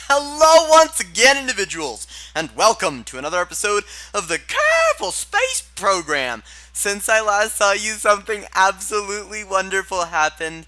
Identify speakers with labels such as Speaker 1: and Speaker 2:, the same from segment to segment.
Speaker 1: Hello once again, individuals, and welcome to another episode of the Kerbal Space Program. Since I last saw you, something absolutely wonderful happened.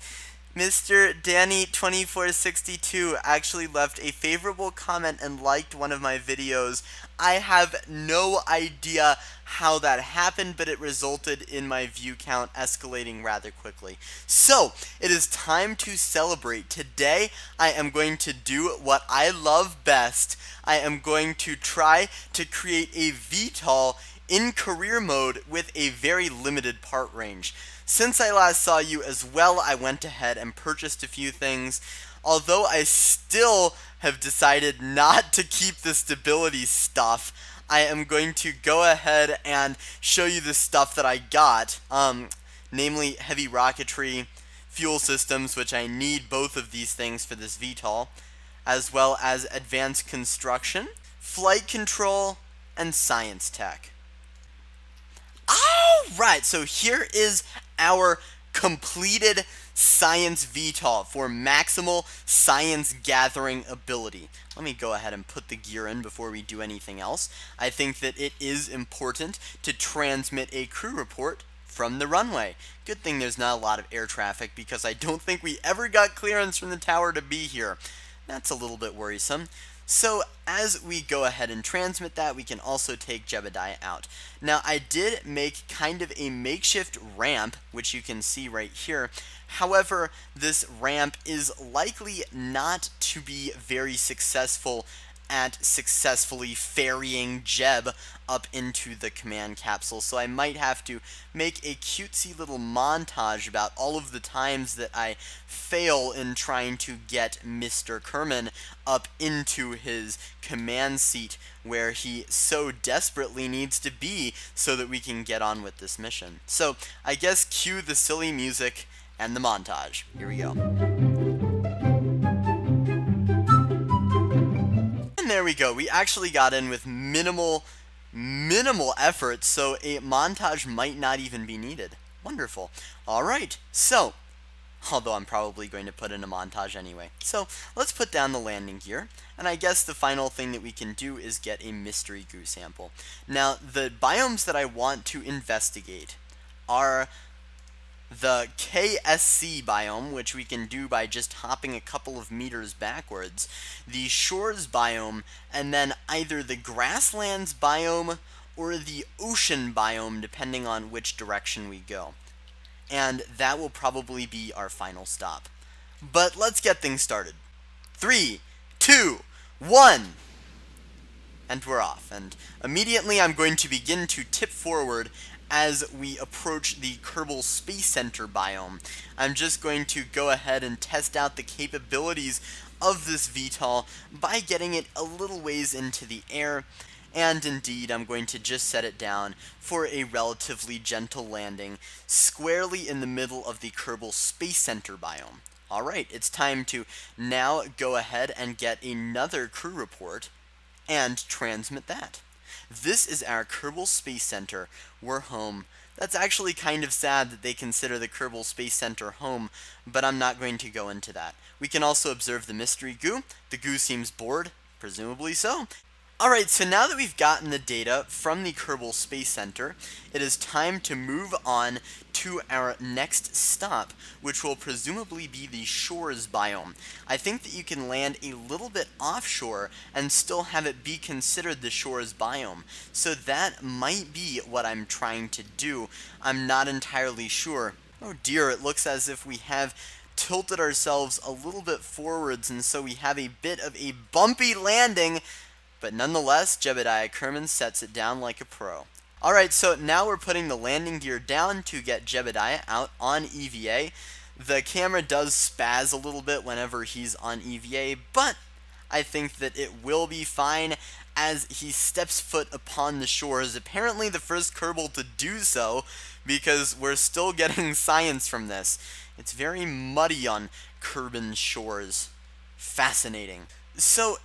Speaker 1: Mr. Danny2462 actually left a favorable comment and liked one of my videos. I have no idea how that happened, but it resulted in my view count escalating rather quickly. So, it is time to celebrate. Today, I am going to do what I love best. I am going to try to create a VTOL in career mode with a very limited part range. Since I last saw you as well, I went ahead and purchased a few things. Although I still have decided not to keep the stability stuff, I am going to go ahead and show you the stuff that I got. Namely heavy rocketry, fuel systems, which I need both of these things for this VTOL, as well as advanced construction, flight control, and science tech. Alright, so here is our completed science VTOL for maximal science gathering ability. Let me go ahead and put the gear in before we do anything else. I think that it is important to transmit a crew report from the runway. Good thing there's not a lot of air traffic because I don't think we ever got clearance from the tower to be here. That's a little bit worrisome. So as we go ahead and transmit that, we can also take Jebediah out. Now I did make kind of a makeshift ramp, which you can see right here. However, this ramp is likely not to be very successful at successfully ferrying Jeb up into the command capsule, so I might have to make a cutesy little montage about all of the times that I fail in trying to get Mr. Kerman up into his command seat where he so desperately needs to be so that we can get on with this mission. So I guess cue the silly music and the montage. Here we go. There we go. We actually got in with minimal effort, so a montage might not even be needed. Wonderful. Alright, so, although I'm probably going to put in a montage anyway. So, let's put down the landing gear, and I guess the final thing that we can do is get a mystery goo sample. Now, the biomes that I want to investigate are the KSC biome, which we can do by just hopping a couple of meters backwards, the shores biome, and then either the grasslands biome or the ocean biome, depending on which direction we go. And that will probably be our final stop. But let's get things started. 3, 2, 1! And we're off. And immediately I'm going to begin to tip forward as we approach the Kerbal Space Center biome. I'm just going to go ahead and test out the capabilities of this VTOL by getting it a little ways into the air, and indeed I'm going to just set it down for a relatively gentle landing squarely in the middle of the Kerbal Space Center biome. Alright, it's time to now go ahead and get another crew report and transmit that. This is our Kerbal Space Center. We're home. That's actually kind of sad that they consider the Kerbal Space Center home, but I'm not going to go into that. We can also observe the mystery goo. The goo seems bored, presumably so. Alright, so now that we've gotten the data from the Kerbal Space Center, it is time to move on to our next stop, which will presumably be the shores biome. I think that you can land a little bit offshore and still have it be considered the shores biome. So that might be what I'm trying to do. I'm not entirely sure. Oh dear, it looks as if we have tilted ourselves a little bit forwards, and so we have a bit of a bumpy landing. But nonetheless, Jebediah Kerman sets it down like a pro. Alright, so now we're putting the landing gear down to get Jebediah out on EVA. The camera does spaz a little bit whenever he's on EVA, but I think that it will be fine as he steps foot upon the shores. Apparently the first Kerbal to do so, because we're still getting science from this. It's very muddy on Kerbin shores. Fascinating. So,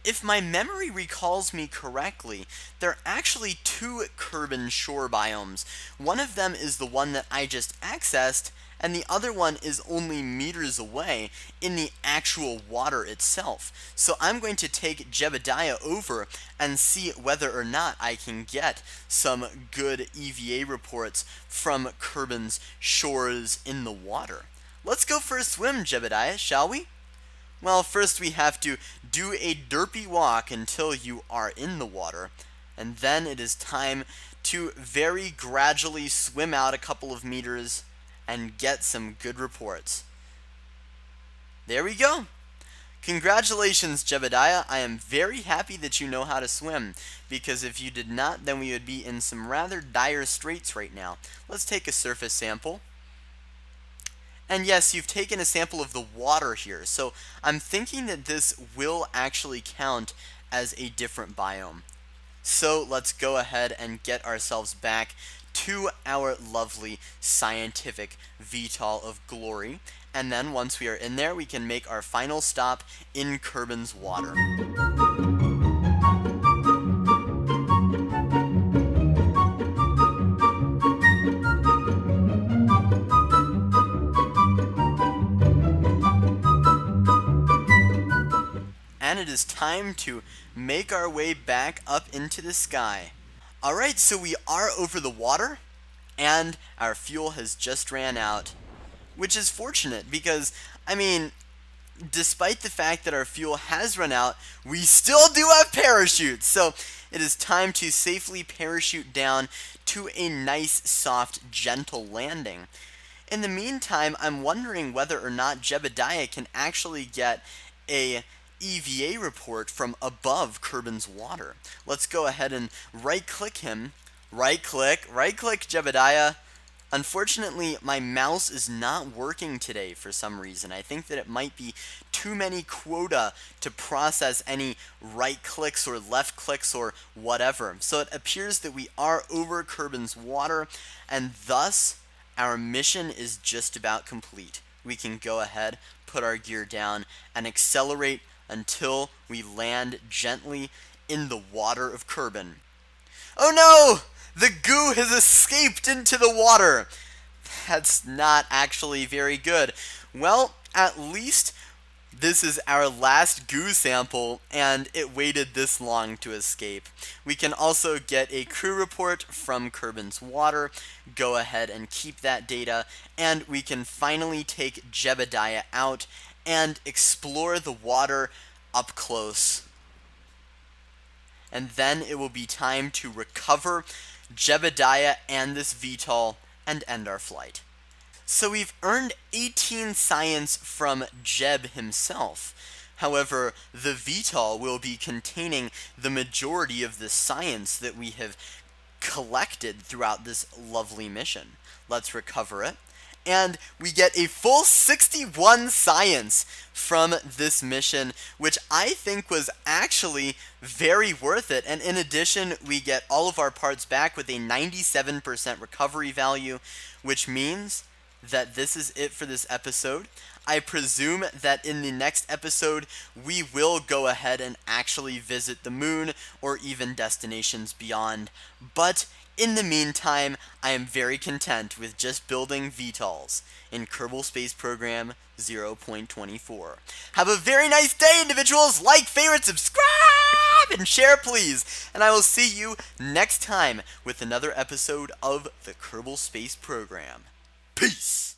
Speaker 1: if my memory recalls me correctly, there are actually two Kerbin shore biomes. One of them is the one that I just accessed, and the other one is only meters away in the actual water itself. So I'm going to take Jebediah over and see whether or not I can get some good EVA reports from Kerbin's shores in the water. Let's go for a swim, Jebediah, shall we? Well, first we have to do a derpy walk until you are in the water, and then it is time to very gradually swim out a couple of meters and get some good reports. There we go. Congratulations, Jebediah. I am very happy that you know how to swim, because if you did not, then we would be in some rather dire straits right now. Let's take a surface sample. And yes, you've taken a sample of the water here, so I'm thinking that this will actually count as a different biome. So let's go ahead and get ourselves back to our lovely scientific VTOL of glory. And then once we are in there, we can make our final stop in Kerbin's water. And it is time to make our way back up into the sky. Alright, so we are over the water, and our fuel has just ran out. Which is fortunate, because, I mean, despite the fact that our fuel has run out, we still do have parachutes! So, it is time to safely parachute down to a nice, soft, gentle landing. In the meantime, I'm wondering whether or not Jebediah can actually get a EVA report from above Kerbin's water. Let's go ahead and right-click him. Right-click Jebediah. Unfortunately, my mouse is not working today for some reason. I think that it might be too many quota to process any right clicks or left clicks or whatever. So it appears that we are over Kerbin's water, and thus our mission is just about complete. We can go ahead, put our gear down, and accelerate until we land gently in the water of Kerbin. Oh no! The goo has escaped into the water! That's not actually very good. Well, at least this is our last goo sample, and it waited this long to escape. We can also get a crew report from Kerbin's water, go ahead and keep that data, and we can finally take Jebediah out and explore the water up close. And then it will be time to recover Jebediah and this VTOL and end our flight. So we've earned 18 science from Jeb himself. However, the VTOL will be containing the majority of the science that we have collected throughout this lovely mission. Let's recover it. And we get a full 61 science from this mission, which I think was actually very worth it. And in addition, we get all of our parts back with a 97% recovery value, which means that this is it for this episode. I presume that in the next episode, we will go ahead and actually visit the moon or even destinations beyond. But in the meantime, I am very content with just building VTOLs in Kerbal Space Program 0.24. Have a very nice day, individuals! Like, favorite, subscribe, and share, please! And I will see you next time with another episode of the Kerbal Space Program. Peace!